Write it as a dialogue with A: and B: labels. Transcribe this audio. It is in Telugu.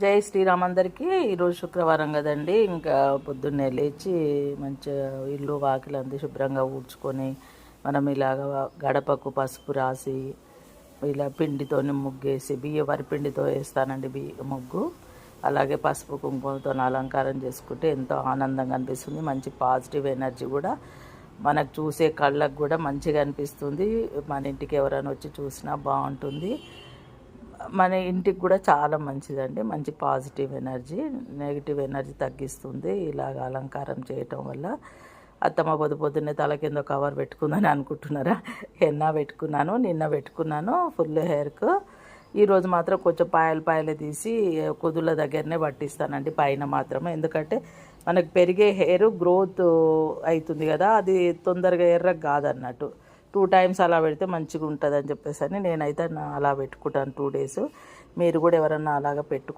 A: జై శ్రీరామ్ అందరికీ. ఈరోజు శుక్రవారం కదండి. ఇంకా పొద్దున్నే లేచి మంచిగా ఇల్లు వాకిలంది శుభ్రంగా ఊడ్చుకొని మనం ఇలాగ గడపకు పసుపు రాసి ఇలా పిండితోని ముగ్గేసి వరి పిండితో వేస్తానండి ముగ్గు. అలాగే పసుపు కుంకుమతో అలంకారం చేసుకుంటే ఎంతో ఆనందంగా అనిపిస్తుంది. మంచి పాజిటివ్ ఎనర్జీ కూడా మనకు చూసే కళ్ళకు కూడా మంచిగా అనిపిస్తుంది. మన ఇంటికి ఎవరైనా వచ్చి చూసినా బాగుంటుంది. మన ఇంటికి కూడా చాలా మంచిదండి. మంచి పాజిటివ్ ఎనర్జీ, నెగిటివ్ ఎనర్జీ తగ్గిస్తుంది ఇలాగ అలంకారం చేయటం వల్ల. అత్తమ్మ పొద్దున్నే తల కింద కవర్ పెట్టుకుందని అనుకుంటున్నారా? నిన్న పెట్టుకున్నాను ఫుల్ హెయిర్కు. ఈరోజు మాత్రం కొంచెం పాయలు తీసి కుదుల దగ్గరనే పట్టిస్తానండి, పైన మాత్రమే. ఎందుకంటే మనకు పెరిగే హెయిర్ గ్రోత్ అవుతుంది కదా, అది తొందరగా ఎర్రగా కాదన్నట్టు. 2 times అలా పెడితే మంచిగా ఉంటుంది అని చెప్పేసి నేనైతే అలా పెట్టుకుంటాను 2 days. మీరు కూడా ఎవరన్నా అలాగ